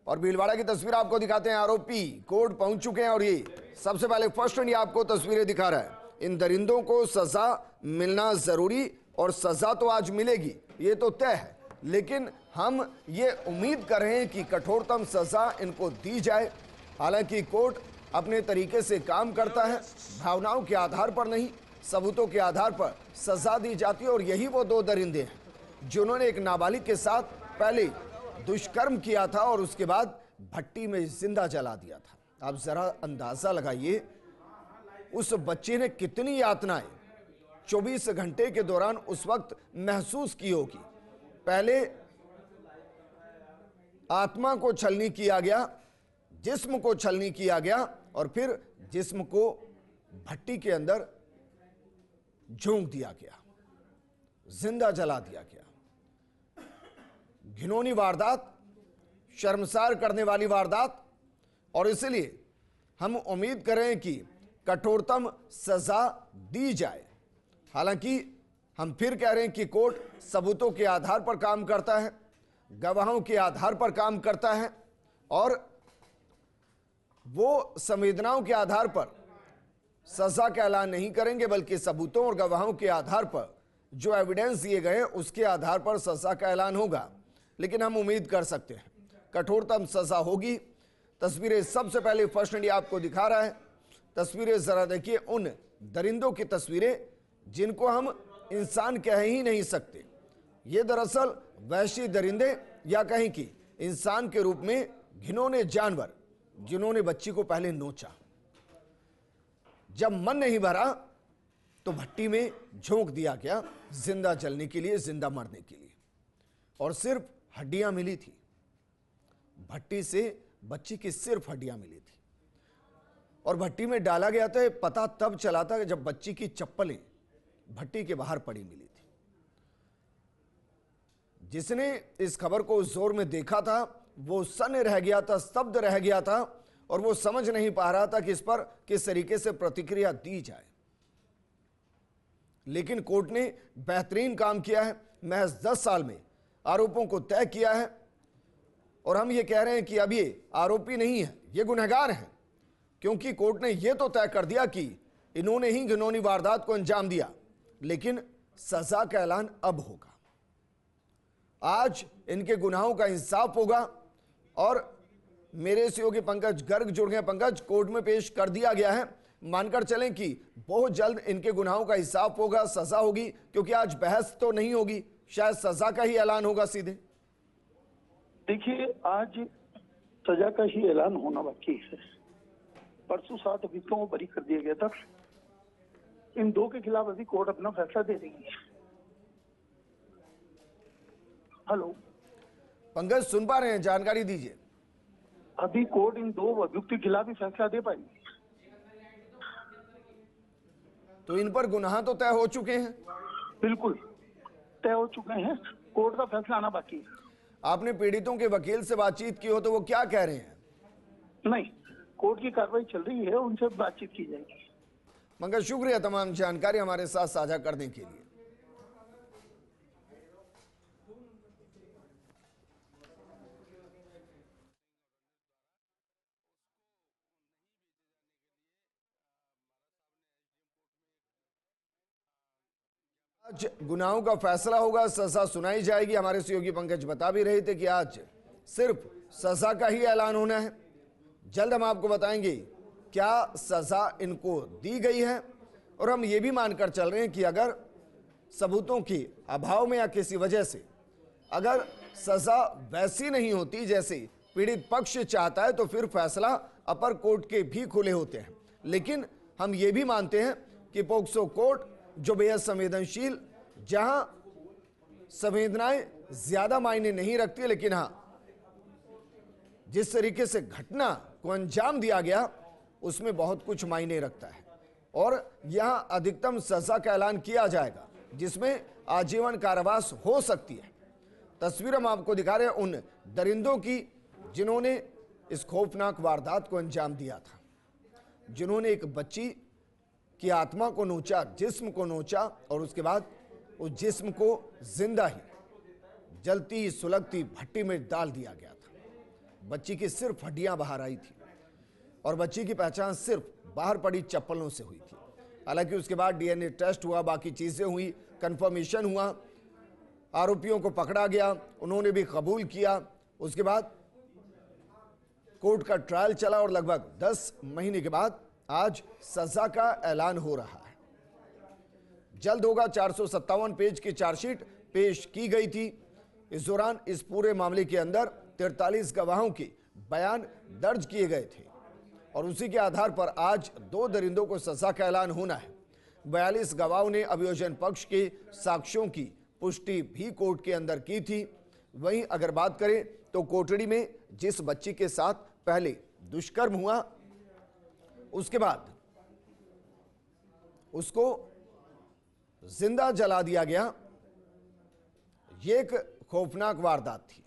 और भीलवाड़ा की तस्वीर आपको दिखाते हैं। आरोपी कोर्ट पहुंच चुके हैं और ये सबसे पहले फर्स्ट ये आपको तस्वीरें दिखा रहा है। इन दरिंदों को सजा मिलना जरूरी और सजा तो आज मिलेगी, ये तो तय है, लेकिन हम ये उम्मीद कर रहे हैं कि कठोरतम सजा इनको दी जाए। हालांकि कोर्ट अपने तरीके से काम करता है, भावनाओं के आधार पर नहीं, सबूतों के आधार पर सजा दी जाती है। और यही वो दो दरिंदे हैं जिन्होंने एक नाबालिग के साथ पहले दुष्कर्म किया था और उसके बाद भट्टी में जिंदा जला दिया था। आप जरा अंदाजा लगाइए उस बच्चे ने कितनी यातनाएं 24 घंटे के दौरान उस वक्त महसूस की होगी। पहले आत्मा को छलनी किया गया, जिस्म को छलनी किया गया और फिर जिस्म को भट्टी के अंदर झोंक दिया गया, जिंदा जला दिया गया। घिनौनी वारदात, शर्मसार करने वाली वारदात, और इसलिए हम उम्मीद करें कि कठोरतम सजा दी जाए। हालांकि हम फिर कह रहे हैं कि कोर्ट सबूतों के आधार पर काम करता है, गवाहों के आधार पर काम करता है और वो संवेदनाओं के आधार पर सजा का ऐलान नहीं करेंगे, बल्कि सबूतों और गवाहों के आधार पर जो एविडेंस दिए गए उसके आधार पर सजा का ऐलान होगा। लेकिन हम उम्मीद कर सकते हैं कठोरतम सजा होगी। तस्वीरें सबसे पहले फर्स्ट इंडिया आपको दिखा रहा है। तस्वीरें जरा देखिए, उन दरिंदों की तस्वीरें जिनको हम इंसान कह ही नहीं सकते। ये दरअसल वहशी दरिंदे या कहें कि इंसान के रूप में घिनौने जानवर जिन्होंने बच्ची को पहले नोचा, जब मन नहीं भरा तो भट्टी में झोंक दिया गया जिंदा जलने के लिए, जिंदा मरने के लिए। और सिर्फ हड्डियां मिली थी, भट्टी से बच्ची की सिर्फ हड्डियां मिली थी। और भट्टी में डाला गया था पता तब चला था जब बच्ची की चप्पलें भट्टी के बाहर पड़ी मिली थी। जिसने इस खबर को जोर में देखा था वो सन्न रह गया था, स्तब्ध रह गया था और वो समझ नहीं पा रहा था कि इस पर किस तरीके से प्रतिक्रिया दी जाए। लेकिन कोर्ट ने बेहतरीन काम किया है। महज 10 साल में आरोपों को तय किया है और हम ये कह रहे हैं कि अब ये आरोपी नहीं है, ये गुनहगार हैं, क्योंकि कोर्ट ने यह तो तय कर दिया कि इन्होंने ही घिनौनी वारदात को अंजाम दिया। लेकिन सजा का ऐलान अब होगा, आज इनके गुनाहों का इंसाफ होगा। और मेरे सहयोगी पंकज गर्ग जुड़ गए। पंकज, कोर्ट में पेश कर दिया गया है, मानकर चलें कि बहुत जल्द इनके गुनाहों का इंसाफ होगा, सजा होगी, क्योंकि आज बहस तो नहीं होगी, शायद सजा का ही ऐलान होगा सीधे। देखिए, आज सजा का ही ऐलान होना बाकी है। परसों 7 अभियुक्तों को बरी कर दिया गया था। इन दो के खिलाफ अभी कोर्ट अपना फैसला दे रही है। हेलो पंकज, सुन पा रहे हैं? जानकारी दीजिए। अभी कोर्ट इन दो अभियुक्त के खिलाफ ही फैसला दे पाएगी। तो इन पर गुनाह तो तय हो चुके हैं? बिल्कुल तय हो चुके हैं, कोर्ट का फैसला आना बाकी है। आपने पीड़ितों के वकील से बातचीत की हो तो वो क्या कह रहे हैं? नहीं, कोर्ट की कार्रवाई चल रही है, उनसे बातचीत की जाएगी। पंकज, शुक्रिया तमाम जानकारी हमारे साथ साझा करने के लिए। आज गुनाहों का फैसला होगा, सजा सुनाई जाएगी। हमारे सहयोगी पंकज बता भी रहे थे कि आज सिर्फ सजा का ही ऐलान होना है। जल्द हम आपको बताएंगे क्या सजा इनको दी गई है। और हम ये भी मानकर चल रहे हैं कि अगर सबूतों के अभाव में या किसी वजह से अगर सजा वैसी नहीं होती जैसे पीड़ित पक्ष चाहता है तो फिर फैसला अपर कोर्ट के भी खुले होते हैं। लेकिन हम ये भी मानते हैं कि पोक्सो कोर्ट जो बेहद संवेदनशील, जहां संवेदनाएं ज्यादा मायने नहीं रखती, लेकिन हां जिस तरीके से घटना को अंजाम दिया गया उसमें बहुत कुछ मायने रखता है। और यहां अधिकतम सजा का ऐलान किया जाएगा जिसमें आजीवन कारावास हो सकती है। तस्वीर हम आपको दिखा रहे हैं उन दरिंदों की जिन्होंने इस खौफनाक वारदात को अंजाम दिया था, जिन्होंने एक बच्ची की आत्मा को नोचा, जिस्म को नोचा और उसके बाद उस जिस्म को जिंदा ही जलती सुलगती भट्टी में डाल दिया गया था। बच्ची की सिर्फ हड्डियां बाहर आई थी और बच्ची की पहचान सिर्फ बाहर पड़ी चप्पलों से हुई थी। हालांकि उसके बाद डीएनए टेस्ट हुआ, बाकी चीजें हुई, कंफर्मेशन हुआ, आरोपियों को पकड़ा गया, उन्होंने भी कबूल किया। उसके बाद कोर्ट का ट्रायल चला और लगभग 10 महीने के बाद आज सजा का ऐलान हो रहा है। जल्द होगा। 457 पेज की चार्जशीट पेश की गई थी। इस दौरान इस पूरे मामले के अंदर 43 गवाहों के बयान दर्ज किए गए थे और उसी के आधार पर आज 2 दरिंदों को सजा का ऐलान होना है। 42 गवाहों ने अभियोजन पक्ष के साक्ष्यों की पुष्टि भी कोर्ट के अंदर की थी। वहीं अगर बात करें तो कोटड़ी में जिस बच्ची के साथ पहले दुष्कर्म हुआ, उसके बाद उसको जिंदा जला दिया गया, यह एक खौफनाक वारदात थी।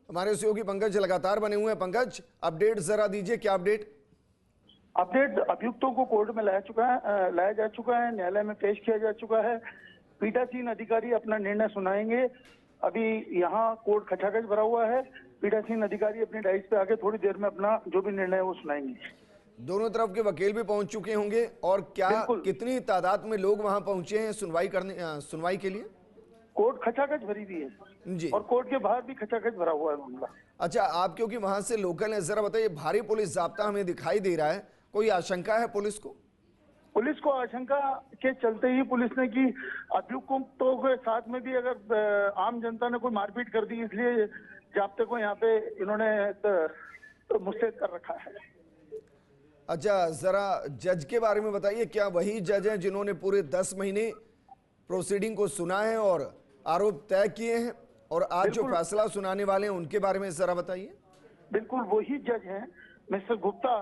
हमारे सहयोगी पंकज लगातार बने हुए हैं। पंकज, अपडेट जरा दीजिए, क्या अपडेट? अपडेट, अभियुक्तों को कोर्ट में लाया जा चुका है, न्यायालय में पेश किया जा चुका है। पीठासीन अधिकारी अपना निर्णय सुनाएंगे। अभी यहाँ कोर्ट खचाखच भरा हुआ है। पीठासीन अधिकारी अपनी डाइस पे आके थोड़ी देर में अपना जो भी निर्णय है वो सुनाएंगे। दोनों तरफ के वकील भी पहुंच चुके होंगे और क्या कितनी तादाद में लोग वहां पहुंचे हैं सुनवाई के लिए? कोर्ट खचाखच भरी हुई है जी, और कोर्ट के बाहर भी खचाखच भरा हुआ है मामला। अच्छा, आप क्योंकि वहां से लोकल हैं, जरा बताइए, भारी पुलिस जाब्ता हमें दिखाई दे रहा है, कोई आशंका है पुलिस को? पुलिस को आशंका के चलते ही पुलिस ने की अभियुक्तों के साथ में भी अगर आम जनता ने कोई मारपीट कर दी, इसलिए जाब्ते को यहाँ पे इन्होंने मुस्तैद कर रखा है। अच्छा, जरा जज के बारे में बताइए, क्या वही जज हैं जिन्होंने पूरे 10 महीने प्रोसीडिंग को सुना है और आरोप तय किए हैं और आज जो फैसला सुनाने वाले हैं उनके बारे में जरा बताइए? बिल्कुल वही जज हैं मिस्टर गुप्ता,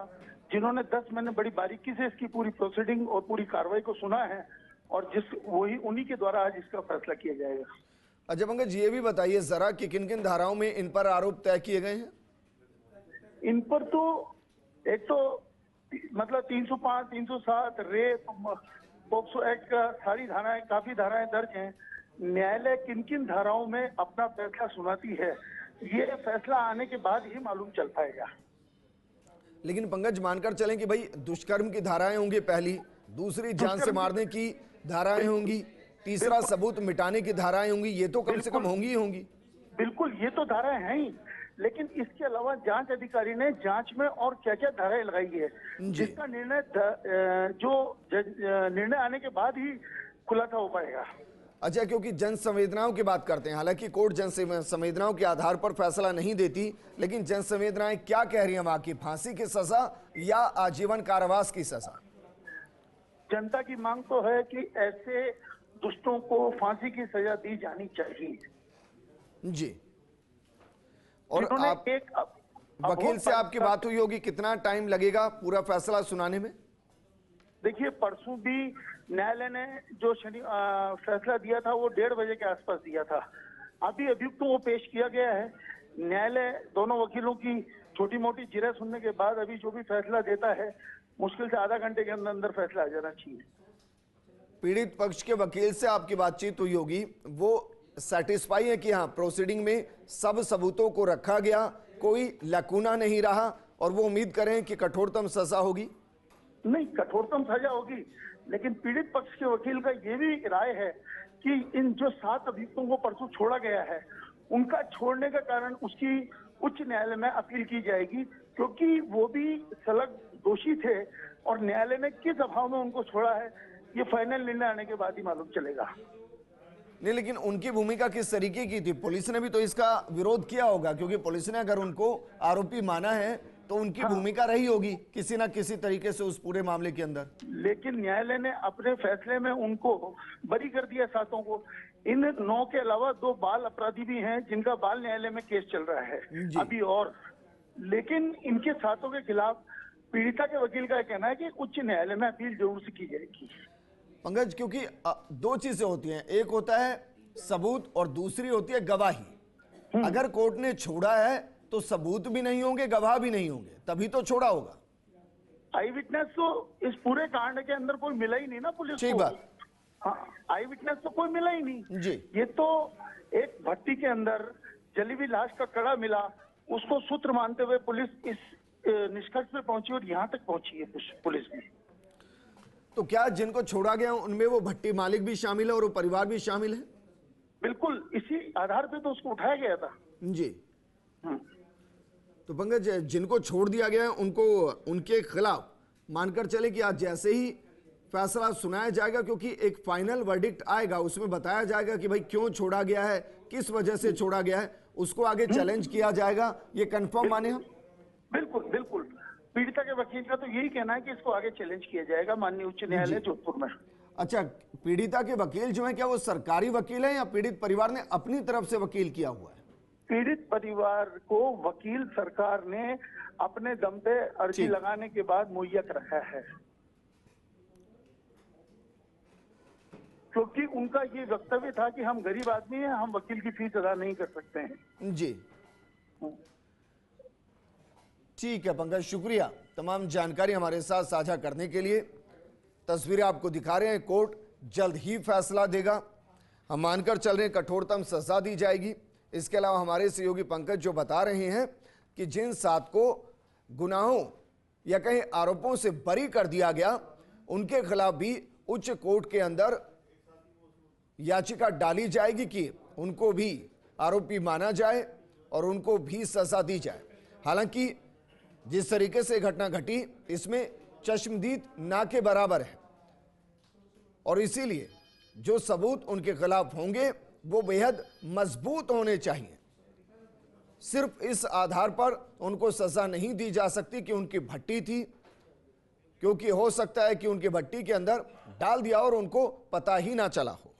जिन्होंने 10 महीने बड़ी बारीकी से इसकी पूरी प्रोसीडिंग और पूरी कार्रवाई को सुना है और उन्हीं के द्वारा आज इसका फैसला किया जाएगा। अच्छा पंकज, ये भी बताइए जरा कि किन किन धाराओं में इन पर आरोप तय किए गए हैं? इन पर तो एक तो मतलब 305, 307 रेप, पॉक्सो एक्ट का सारी धाराएं, काफी धाराएं दर्ज हैं। न्यायालय किन किन धाराओं में अपना फैसला सुनाती है, ये फैसला आने के बाद ही मालूम चल पाएगा। लेकिन पंकज, मानकर चलें कि भाई दुष्कर्म की धाराएं होंगी पहली, दूसरी जान से मारने की धाराएं होंगी, तीसरा सबूत मिटाने की धाराएं होंगी, ये तो कम से कम होंगी ही होंगी। बिल्कुल, ये तो धाराएं हैं ही, लेकिन इसके अलावा जांच अधिकारी ने जांच में और क्या क्या धाराएं लगाई है, जिसका निर्णय निर्णय आने के बाद ही खुलासा हो पाएगा। अच्छा, क्योंकि जन संवेदनाओं की बात करते हैं, हालांकि कोर्ट जन संवेदनाओं के आधार पर फैसला नहीं देती, लेकिन जन संवेदनाएं क्या कह रही हैं वहां की? फांसी की सजा या आजीवन कारावास की सजा? जनता की मांग तो है कि ऐसे दुष्टों को फांसी की सजा दी जानी चाहिए। जी, और आप वकील से आपकी बात हुई होगी, कितना टाइम लगेगा पूरा फैसला सुनाने में? देखिए, परसों भी न्यायालय ने जो फैसला दिया था वो 1:30 बजे के आसपास दिया था। अभी अभियुक्तों को पेश किया गया है। न्यायालय दोनों वकीलों की छोटी मोटी जिरह सुनने के बाद अभी जो भी फैसला देता है, मुश्किल से आधा घंटे के अंदर अंदर फैसला आ जाना चाहिए। पीड़ित पक्ष के वकील से आपकी बातचीत हुई होगी, वो सेटिस्फाई है कि हाँ प्रोसीडिंग में सब सबूतों को रखा गया, कोई लकूना नहीं रहा और वो उम्मीद करें कि कठोरतम सजा होगी? नहीं, कठोरतम सजा होगी, लेकिन पीड़ित पक्ष के वकील का ये भी राय है कि इन जो 7 अभियुक्तों को परसों छोड़ा गया है, उनका छोड़ने का कारण उसकी उच्च न्यायालय में अपील की जाएगी, क्योंकि वो भी सलग दोषी थे और न्यायालय ने किस अभाव में उनको छोड़ा है, ये फाइनल निर्णय आने के बाद ही मालूम चलेगा। नहीं, लेकिन उनकी भूमिका किस तरीके की थी? पुलिस ने भी तो इसका विरोध किया होगा, क्योंकि पुलिस ने अगर उनको आरोपी माना है तो उनकी भूमिका रही होगी किसी ना किसी तरीके से उस पूरे मामले के अंदर। लेकिन न्यायालय ने अपने फैसले में उनको बरी कर दिया 7 को। इन 9 के अलावा 2 बाल अपराधी भी हैं जिनका बाल न्यायालय में केस चल रहा है अभी, और लेकिन इनके साथों के खिलाफ पीड़िता के वकील का कहना है कि उच्च न्यायालय में अपील जरूर से की जाएगी। पंकज, क्योंकि दो चीजें होती हैं, एक होता है सबूत और दूसरी होती है गवाही। अगर कोर्ट ने छोड़ा है तो सबूत भी नहीं होंगे, गवाह भी नहीं होंगे, तभी तो छोड़ा होगा। आई विटनेस तो इस पूरे कांड के अंदर कोई मिला ही नहीं ना पुलिस ठीक को। बात। हाँ, आई विटनेस तो कोई मिला ही नहीं जी। ये तो एक भट्टी के अंदर जली हुई लाश का कड़ा मिला, उसको सूत्र मानते हुए पुलिस इस निष्कर्ष पे पहुंची और यहाँ तक पहुंची है पुलिस में। तो क्या जिनको छोड़ा गया उनमें वो भट्टी मालिक भी शामिल है और वो परिवार भी शामिल है? बिल्कुल, इसी आधार पे तो उसको उठाया गया था। जी। तो पंकज, जिनको छोड़ दिया गया है उनको, उनके खिलाफ मानकर चले कि आज जैसे ही फैसला सुनाया जाएगा, क्योंकि एक फाइनल वर्डिक्ट आएगा, उसमें बताया जाएगा कि भाई क्यों छोड़ा गया है, किस वजह से छोड़ा गया है, उसको आगे चैलेंज किया जाएगा, ये कंफर्म माने हम? बिल्कुल बिल्कुल, पीड़िता के वकील का तो यही कहना है कि इसको आगे चैलेंज किया जाएगा माननीय उच्च न्यायालय जोधपुर में। अच्छा, पीड़िता के वकील जो है, क्या वो सरकारी वकील है या पीड़ित परिवार ने अपनी तरफ से वकील किया हुआ है? पीड़ित परिवार को वकील सरकार ने अपने दम पे अर्जी लगाने के बाद मुहैया रखा है, क्योंकि उनका ये वक्तव्य था कि हम गरीब आदमी हैं, हम वकील की फीस अदा नहीं कर सकते हैं। जी, ठीक है पंकज, शुक्रिया तमाम जानकारी हमारे साथ साझा करने के लिए। तस्वीरें आपको दिखा रहे हैं, कोर्ट जल्द ही फैसला देगा। हम मानकर चल रहे हैं कठोरतम सजा दी जाएगी। इसके अलावा हमारे सहयोगी पंकज जो बता रहे हैं कि जिन 7 को गुनाहों या कहीं आरोपों से बरी कर दिया गया, उनके खिलाफ भी उच्च कोर्ट के अंदर याचिका डाली जाएगी कि उनको भी आरोपी माना जाए और उनको भी सजा दी जाए। हालांकि जिस तरीके से घटना घटी, इसमें चश्मदीद ना के बराबर है और इसीलिए जो सबूत उनके खिलाफ होंगे वो बेहद मजबूत होने चाहिए। सिर्फ इस आधार पर उनको सजा नहीं दी जा सकती कि उनकी भट्टी थी, क्योंकि हो सकता है कि उनकी भट्टी के अंदर डाल दिया और उनको पता ही ना चला हो।